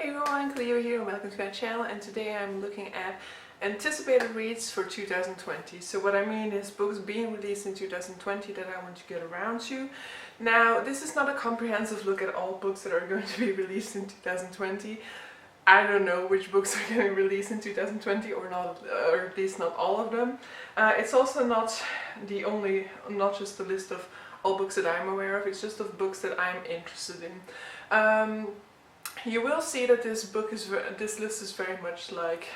everyone, Cleo here and welcome to my channel, and today I'm looking at anticipated reads for 2020. So what I mean is books being released in 2020 that I want to get around to. Now this is not a comprehensive look at all books that are going to be released in 2020. I don't know which books are getting released in 2020 or not, or at least not all of them. It's also not just the list of all books that I'm aware of, it's just of books that I'm interested in. You will see that this list is very much like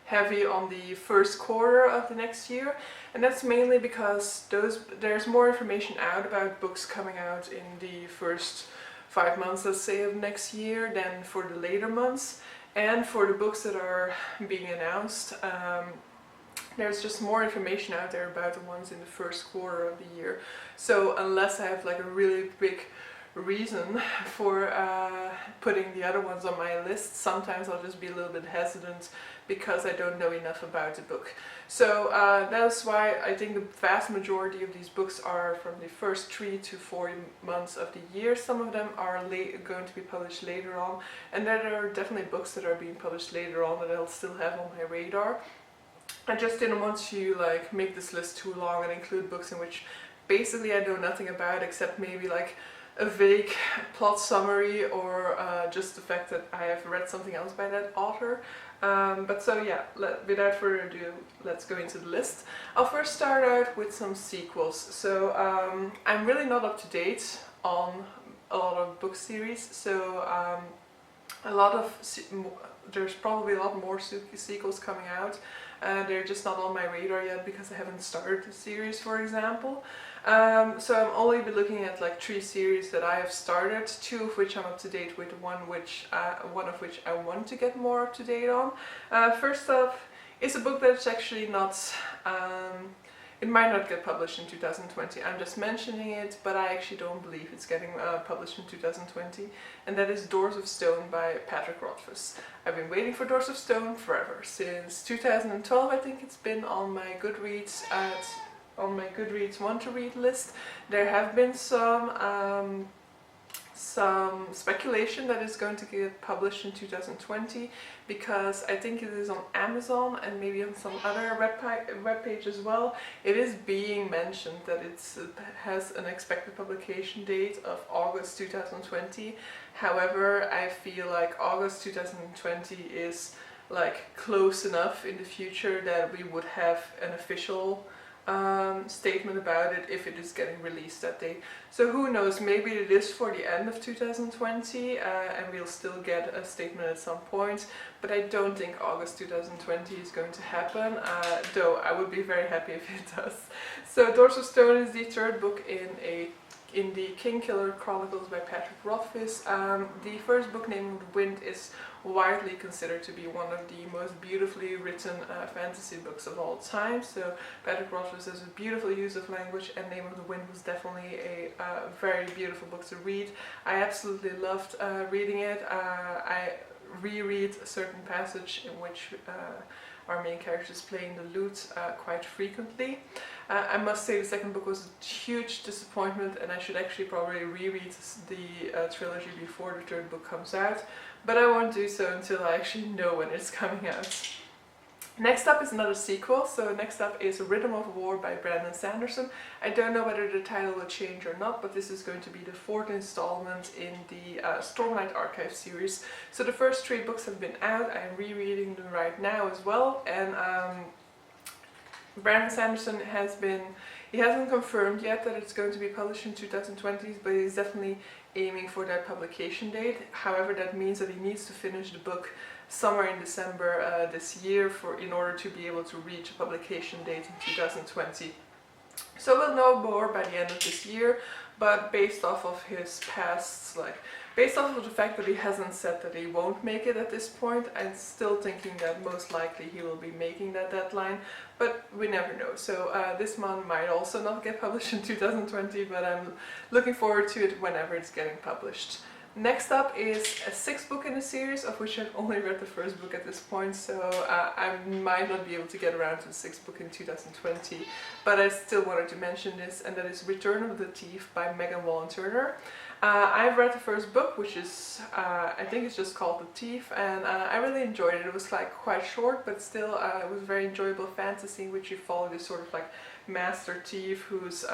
heavy on the first quarter of the next year, and that's mainly because there's more information out about books coming out in the first 5 months, let's say, of next year than for the later months. And for the books that are being announced, there's just more information out there about the ones in the first quarter of the year. So unless I have like a really big reason for putting the other ones on my list, sometimes I'll just be a little bit hesitant because I don't know enough about the book. So that's why I think the vast majority of these books are from the first 3 to 4 months of the year. Some of them are going to be published later on, and there are definitely books that are being published later on that I'll still have on my radar. I just didn't want to like make this list too long and include books in which basically I know nothing about, except maybe like a vague plot summary or just the fact that I have read something else by that author. But so yeah, without further ado, let's go into the list. I'll first start out with some sequels. So I'm really not up to date on a lot of book series, so there's probably a lot more sequels coming out. They're just not on my radar yet because I haven't started the series, for example. So I'm only be looking at like 3 series that I have started, 2 of which I'm up to date with, one of which I want to get more up to date on. First up is a book that's actually not, it might not get published in 2020. I'm just mentioning it, but I actually don't believe it's getting published in 2020, and that is Doors of Stone by Patrick Rothfuss. I've been waiting for Doors of Stone forever, since 2012 I think it's been on my Goodreads want to read list. There have been some speculation that it's going to get published in 2020 because I think it is on Amazon and maybe on some other webpage as well. It is being mentioned that it has an expected publication date of August 2020. However, I feel like August 2020 is like close enough in the future that we would have an official statement about it if it is getting released that day. So who knows, maybe it is for the end of 2020 and we'll still get a statement at some point, but I don't think August 2020 is going to happen, though I would be very happy if it does. So Doors of Stone is the 3rd book in the Kingkiller Chronicles by Patrick Rothfuss. The first book, Name of the Wind, is widely considered to be one of the most beautifully written fantasy books of all time. So Patrick Rothfuss has a beautiful use of language, and Name of the Wind was definitely a very beautiful book to read. I absolutely loved reading it. I reread a certain passage in which our main character is playing the lute quite frequently. I must say the 2nd book was a huge disappointment, and I should actually probably reread the trilogy before the 3rd book comes out, but I won't do so until I actually know when it's coming out. Next up is another sequel. So next up is Rhythm of War by Brandon Sanderson. I don't know whether the title will change or not, but this is going to be the 4th installment in the Stormlight Archive series. So the first 3 books have been out. I'm rereading them right now as well, and Brandon Sanderson he hasn't confirmed yet that it's going to be published in 2020, but he's definitely aiming for that publication date. However, that means that he needs to finish the book somewhere in December this year in order to be able to reach a publication date in 2020. So we'll know more by the end of this year, but based off of his past, based off of the fact that he hasn't said that he won't make it at this point, I'm still thinking that most likely he will be making that deadline, but we never know. So this one might also not get published in 2020, but I'm looking forward to it whenever it's getting published. Next up is a 6th book in the series, of which I've only read the 1st book at this point, so I might not be able to get around to the 6th book in 2020, but I still wanted to mention this, and that is Return of the Thief by Megan Wallen Turner. I've read the first book, which is, I think it's just called The Thief, and I really enjoyed it. It was like quite short, but still it was a very enjoyable fantasy in which you follow this sort of like master thief who's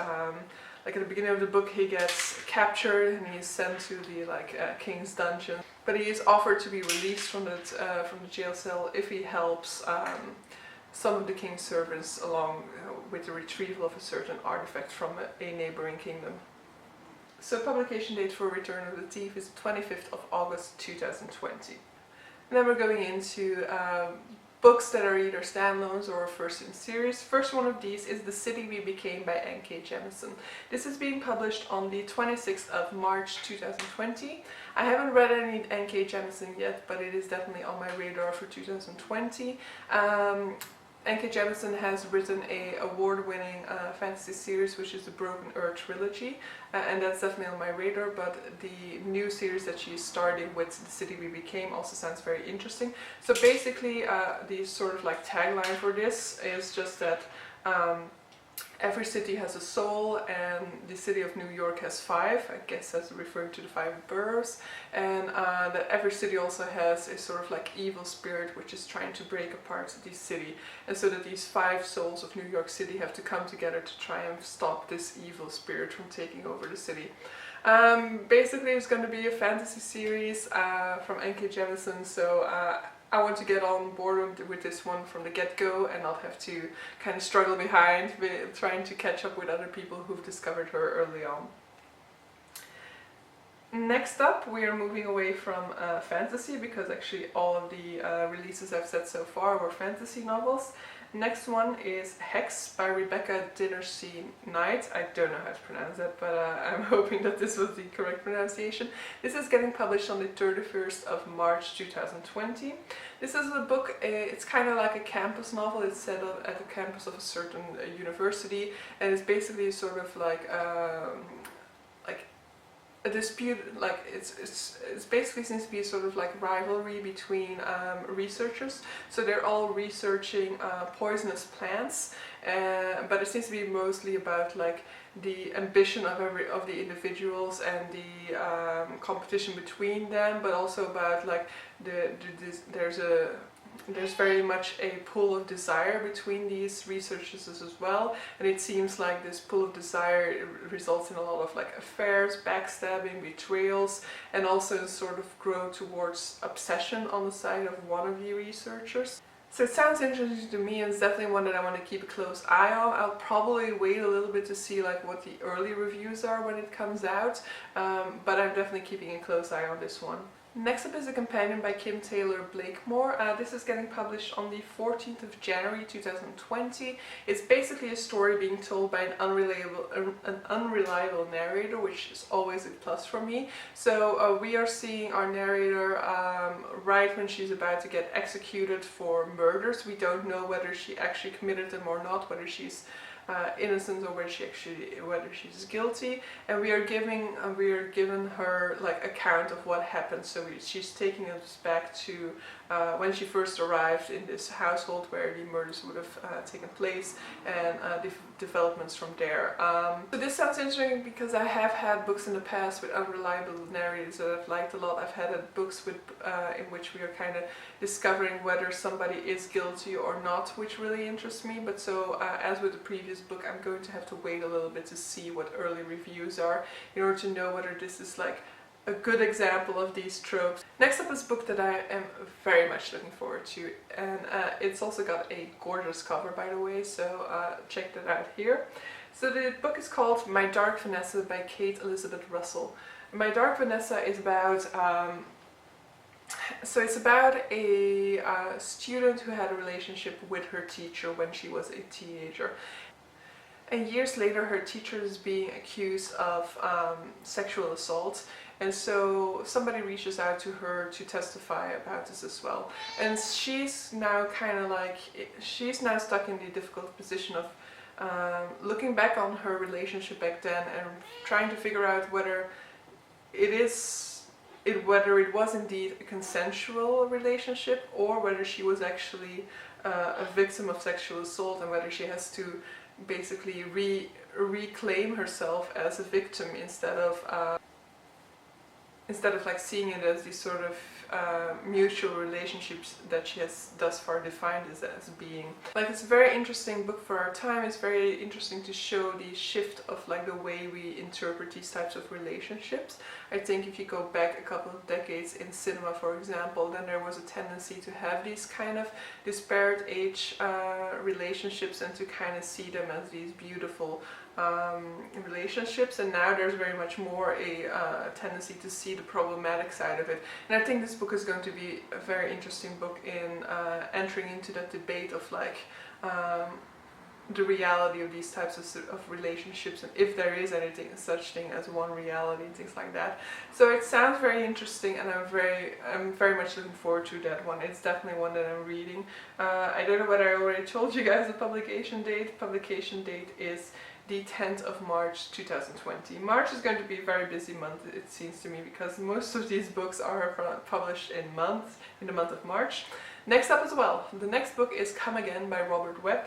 like at the beginning of the book he gets captured and he's sent to the king's dungeon, but he is offered to be released from the jail cell if he helps some of the king's servants along with the retrieval of a certain artifact from a neighboring kingdom. So publication date for Return of the Thief is the 25th of August 2020. And then we're going into books that are either standalones or first in series. First one of these is The City We Became by N.K. Jemisin. This is being published on the 26th of March 2020. I haven't read any N.K. Jemisin yet, but it is definitely on my radar for 2020. N.K. Jemisin has written a award-winning fantasy series, which is the Broken Earth trilogy, and that's definitely on my radar, but the new series that she's starting with, The City We Became, also sounds very interesting. So basically the sort of like tagline for this is just that every city has a soul, and the city of New York has 5, I guess that's referring to the 5 boroughs, and that every city also has a sort of like evil spirit which is trying to break apart the city, and so that these 5 souls of New York City have to come together to try and stop this evil spirit from taking over the city. Basically it's going to be a fantasy series from N.K. Jemisin, so I want to get on board with this one from the get-go and not have to kind of struggle behind with trying to catch up with other people who've discovered her early on. Next up, we are moving away from fantasy, because actually all of the releases I've said so far were fantasy novels. Next one is Hex by Rebecca Dinnersea Knight. I don't know how to pronounce that, but I'm hoping that this was the correct pronunciation. This is getting published on the 31st of March 2020. This is a book, it's kind of like a campus novel. It's set up at the campus of a certain university, and it's basically sort of like a dispute, like it's basically seems to be a sort of like rivalry between researchers. So they're all researching poisonous plants, but it seems to be mostly about like the ambition of the individuals and the competition between them, but also about like there's very much a pool of desire between these researchers as well, and it seems like this pool of desire results in a lot of like affairs, backstabbing, betrayals, and also sort of grow towards obsession on the side of one of the researchers. So it sounds interesting to me, and it's definitely one that I want to keep a close eye on. I'll probably wait a little bit to see like what the early reviews are when it comes out, but I'm definitely keeping a close eye on this one. Next up is A Companion by Kim Taylor Blakemore. This is getting published on the 14th of January 2020. It's basically a story being told by an unreliable narrator, which is always a plus for me. So we are seeing our narrator right when she's about to get executed for murders. We don't know whether she actually committed them or not, whether she's innocent or whether she's guilty, and we are given her like account of what happened. So she's taking us back to when she first arrived in this household where the murders would have taken place, and developments from there. So this sounds interesting because I have had books in the past with unreliable narrators that I've liked a lot. I've had books with in which we are kind of discovering whether somebody is guilty or not, which really interests me. But so as with the previous book, I'm going to have to wait a little bit to see what early reviews are in order to know whether this is like a good example of these tropes. Next up is a book that I am very much looking forward to, and it's also got a gorgeous cover, by the way, so check that out here. So the book is called My Dark Vanessa by Kate Elizabeth Russell. My Dark Vanessa is about so it's about a student who had a relationship with her teacher when she was a teenager. And years later, her teacher is being accused of sexual assault, and so somebody reaches out to her to testify about this as well. And she's now she's now stuck in the difficult position of looking back on her relationship back then and trying to figure out whether whether it was indeed a consensual relationship, or whether she was actually a victim of sexual assault, and whether she has to basically reclaim herself as a victim instead of instead of like seeing it as these sort of mutual relationships that she has thus far defined as being. Like, it's a very interesting book for our time. It's very interesting to show the shift of like the way we interpret these types of relationships. I think if you go back a couple of decades in cinema, for example, then there was a tendency to have these kind of disparate age relationships and to kind of see them as these beautiful relationships, and now there's very much more a tendency to see the problematic side of it. And I think this book is going to be a very interesting book in entering into that debate of like the reality of these types of relationships, and if there is anything such thing as one reality and things like that. So it sounds very interesting, and I'm very much looking forward to that one. It's definitely one that I'm reading. I don't know whether I already told you guys the publication date. Publication date is the 10th of March 2020. March is going to be a very busy month, it seems to me, because most of these books are published in the month of March. Next up as well, the next book is Come Again by Robert Webb,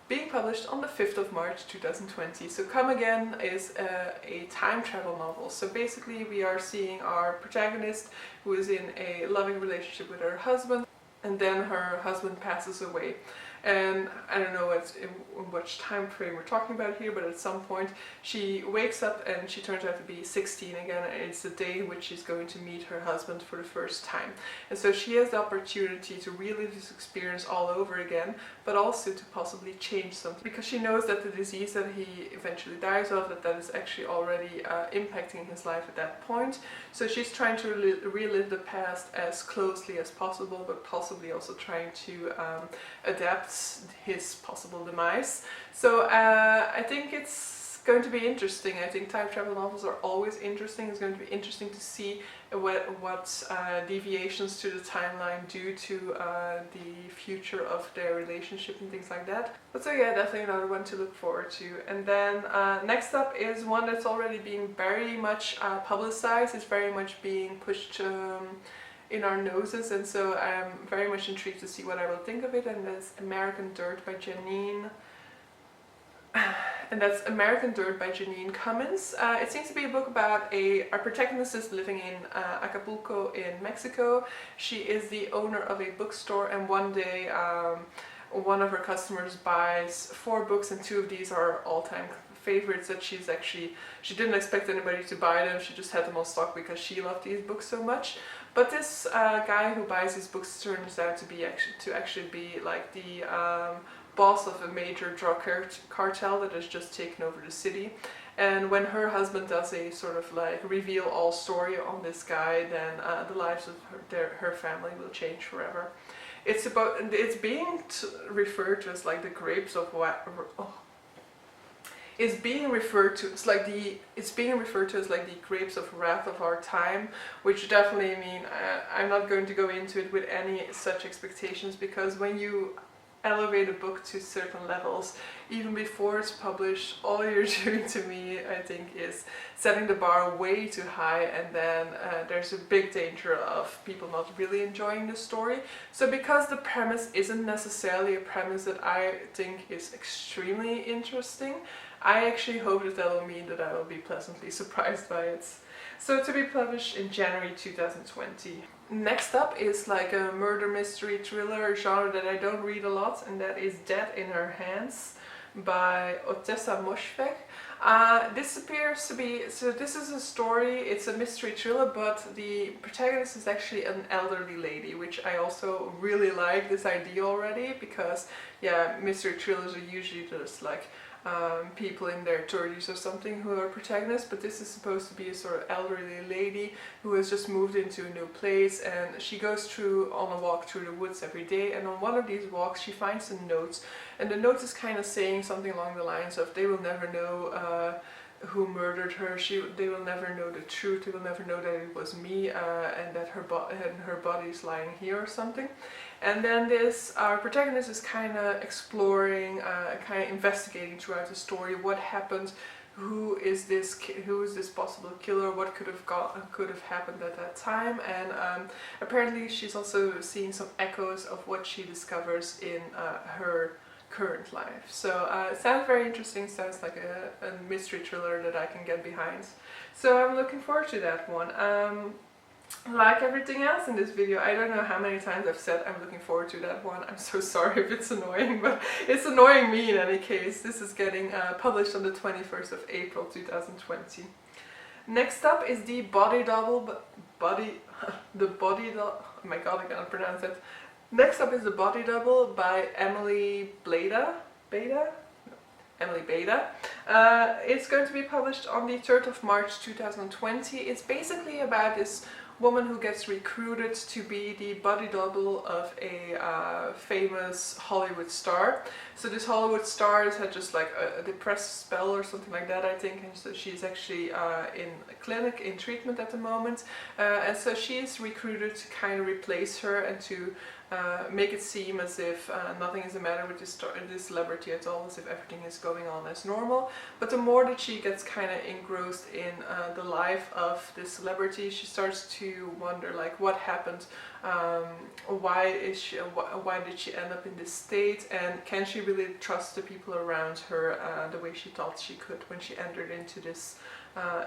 being published on the 5th of March 2020. So Come Again is a time travel novel. So basically we are seeing our protagonist who is in a loving relationship with her husband, and then her husband passes away. And I don't know in which time frame we're talking about here, but at some point she wakes up and she turns out to be 16 again, and it's the day in which she's going to meet her husband for the first time. And so she has the opportunity to relive this experience all over again, but also to possibly change something, because she knows that the disease that he eventually dies of, that is actually already impacting his life at that point. So she's trying to relive the past as closely as possible, but possibly also trying to adapt his possible demise. So I think it's going to be interesting. I think time travel novels are always interesting. It's going to be interesting to see what deviations to the timeline do to the future of their relationship and things like that. But so yeah, definitely another one to look forward to. And then next up is one that's already being very much publicized. It's very much being pushed in our noses, and so I'm very much intrigued to see what I will think of it, and that's American Dirt by Janine. And that's American Dirt by Janine Cummins. It seems to be a book about our protagonist is living in Acapulco in Mexico. She is the owner of a bookstore, and one day one of her customers buys 4 books, and 2 of these are all-time favorites that she didn't expect anybody to buy them. She just had them on stock because she loved these books so much. But this guy who buys these books turns out to be actually be like the boss of a major drug cartel that has just taken over the city. And when her husband does a sort of like reveal all story on this guy, then the lives of her family will change forever. It's being referred to as like the grapes of what. Oh. Is being referred to as like the grapes of wrath of our time, which definitely mean I'm not going to go into it with any such expectations, because when you elevate a book to certain levels, even before it's published, all you're doing to me, I think, is setting the bar way too high, and then there's a big danger of people not really enjoying the story. So because the premise isn't necessarily a premise that I think is extremely interesting, I actually hope that will mean that I will be pleasantly surprised by it. So to be published in January 2020. Next up is like a murder mystery thriller genre that I don't read a lot, and that is Dead in Her Hands by Ottessa Moshfegh. This appears to be, so this is a story, it's a mystery thriller, but the protagonist is actually an elderly lady, which I also really like this idea already, because yeah, mystery thrillers are usually just like people in their 30s or something who are protagonists, but this is supposed to be a sort of elderly lady who has just moved into a new place, and she goes on a walk through the woods every day, and on one of these walks she finds some notes, and the note is kind of saying something along the lines of they will never know who murdered her, they will never know the truth, they will never know that it was me, and that her body is lying here or something. And then our protagonist is kind of exploring, kind of investigating throughout the story what happened, who is this possible killer, what could have happened at that time, and apparently she's also seeing some echoes of what she discovers in her current life. So it sounds very interesting, sounds like a mystery thriller that I can get behind. So I'm looking forward to that one. Like everything else in this video, I don't know how many times I've said I'm looking forward to that one. I'm so sorry if it's annoying, but it's annoying me in any case. This is getting published on the 21st of April 2020. Next up is the Body Double, oh my god, I cannot pronounce it. Next up is the Body Double by Emily Beda. Emily Beda. It's going to be published on the 3rd of March 2020. It's basically about this woman who gets recruited to be the body double of a famous Hollywood star. So this Hollywood star has had just like a depressed spell or something like that, I think, and so she's actually in a clinic in treatment at the moment, and so she's recruited to kind of replace her and to make it seem as if nothing is the matter with this celebrity at all, as if everything is going on as normal. But the more that she gets kind of engrossed in the life of this celebrity, she starts to wonder, like, what happened, why did she end up in this state, and can she really trust the people around her the way she thought she could when she entered into this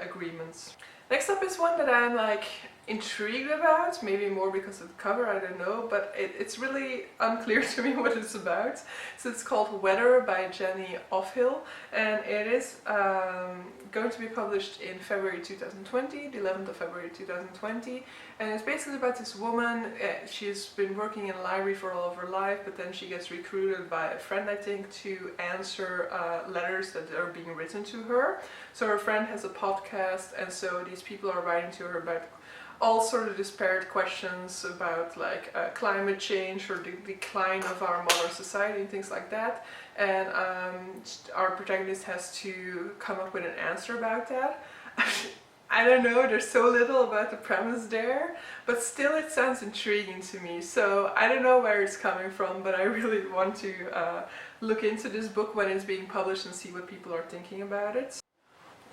agreements. Next up is one that I'm like intrigued about, maybe more because of the cover, I don't know, but it's really unclear to me what it's about. So it's called Weather by Jenny Ofhill, and it is going to be published in February 2020, the 11th of February 2020, and it's basically about this woman. She's been working in a library for all of her life, but then she gets recruited by a friend, I think, to answer letters that are being written to her. So her friend has a podcast, and so these people are writing to her about all sort of disparate questions about like climate change or the decline of our modern society and things like that. And our protagonist has to come up with an answer about that. I don't know, there's so little about the premise there, but still it sounds intriguing to me. So I don't know where it's coming from, but I really want to look into this book when it's being published and see what people are thinking about it.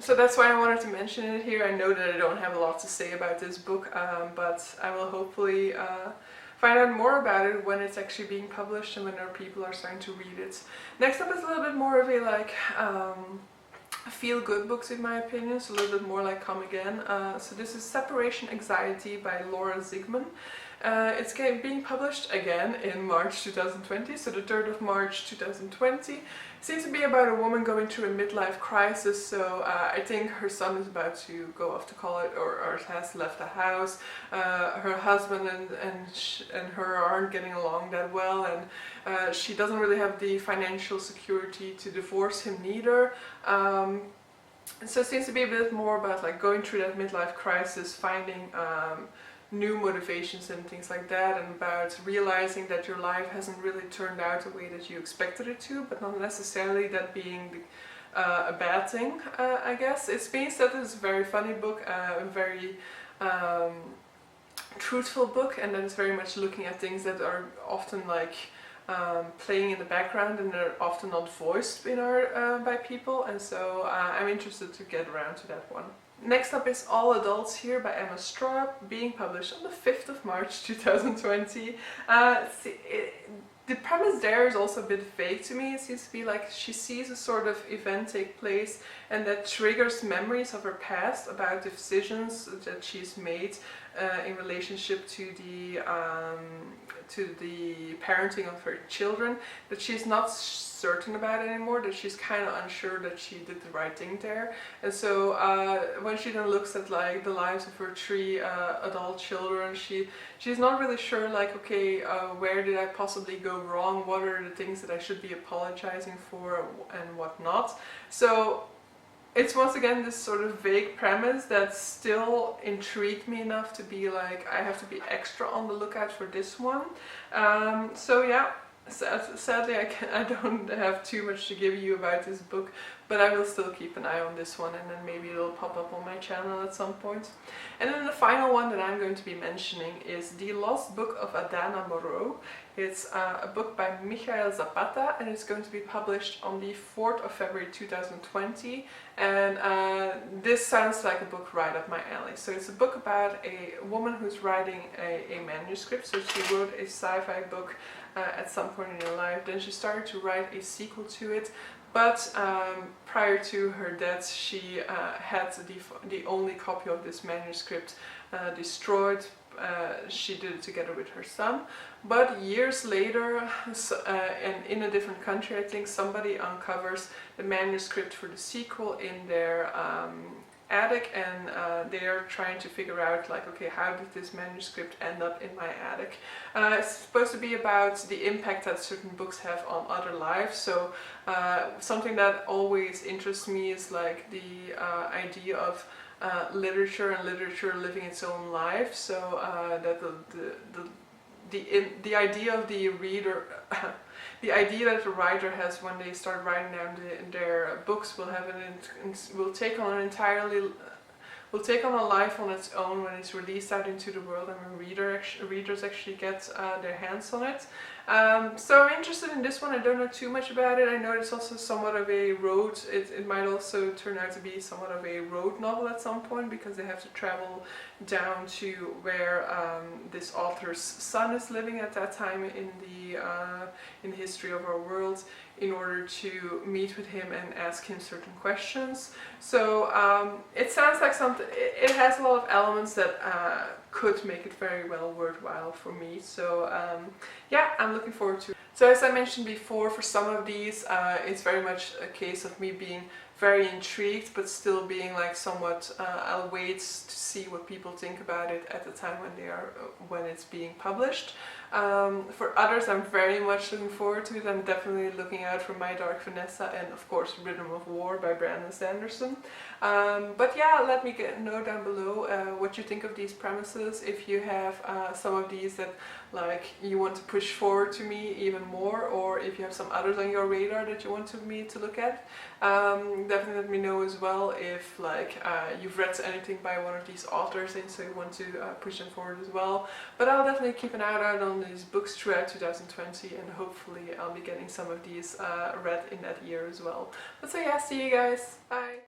So that's why I wanted to mention it here. I know that I don't have a lot to say about this book, but I will hopefully find out more about it when it's actually being published and when other people are starting to read it. Next up is a little bit more of a like feel-good books, in my opinion, so a little bit more like Come Again. So this is Separation Anxiety by Laura Zigman. It's being published again in March 2020, so the 3rd of March 2020. It seems to be about a woman going through a midlife crisis, so I think her son is about to go off to college or has left the house. Her husband and her aren't getting along that well, and she doesn't really have the financial security to divorce him neither. So it seems to be a bit more about like going through that midlife crisis, finding new motivations and things like that, and about realizing that your life hasn't really turned out the way that you expected it to, but not necessarily that being a bad thing, I guess. It's being said it's a very funny book, a very truthful book, and that is very much looking at things that are often like playing in the background and they're often not voiced in by people, and so I'm interested to get around to that one. Next up is All Adults Here by Emma Straub, being published on the 5th of March 2020. The premise there is also a bit vague to me. It seems to be like she sees a sort of event take place and that triggers memories of her past about the decisions that she's made in relationship to the parenting of her children, that she's not certain about anymore, that she's kind of unsure that she did the right thing there. And so when she then looks at like the lives of her 3 adult children, she's not really sure, like, okay, where did I possibly go wrong, what are the things that I should be apologizing for and what not. So it's once again this sort of vague premise that still intrigued me enough to be like, I have to be extra on the lookout for this one. So yeah, sadly I don't have too much to give you about this book, but I will still keep an eye on this one, and then maybe it'll pop up on my channel at some point. And then the final one that I'm going to be mentioning is The Lost Book of Adana Moreau. It's a book by Michael Zapata, and it's going to be published on the 4th of February 2020. And this sounds like a book right up my alley. So it's a book about a woman who's writing a manuscript. So she wrote a sci-fi book at some point in her life. Then she started to write a sequel to it. But prior to her death, she had the only copy of this manuscript destroyed. She did it together with her son. But years later, and in a different country, I think, somebody uncovers the manuscript for the sequel in their attic, and they are trying to figure out, like, okay, how did this manuscript end up in my attic? It's supposed to be about the impact that certain books have on other lives. So something that always interests me is like the idea of literature and literature living its own life. So that the idea of the reader, the idea that the writer has when they start writing down their books will have will take on a life on its own when it's released out into the world, and when readers actually get their hands on it. So I'm interested in this one. I don't know too much about it. I know it's also somewhat of a road, it might also turn out to be somewhat of a road novel at some point, because they have to travel down to where this author's son is living at that time in the history of our world, in order to meet with him and ask him certain questions. So it sounds like something, it has a lot of elements that could make it very well worthwhile for me. So yeah, I'm looking forward to it. So as I mentioned before, for some of these it's very much a case of me being very intrigued, but still being like somewhat, I'll wait to see what people think about it at the time when it's being published. For others, I'm very much looking forward to it. I'm definitely looking out for My Dark Vanessa and of course Rhythm of War by Brandon Sanderson. But yeah, let me know down below what you think of these premises. If you have some of these that like you want to push forward to me even more, or if you have some others on your radar that you want me to look at. Definitely let me know as well if like you've read anything by one of these authors and so you want to push them forward as well. But I'll definitely keep an eye out on these books throughout 2020, and hopefully I'll be getting some of these read in that year as well. But so yeah, see you guys. Bye!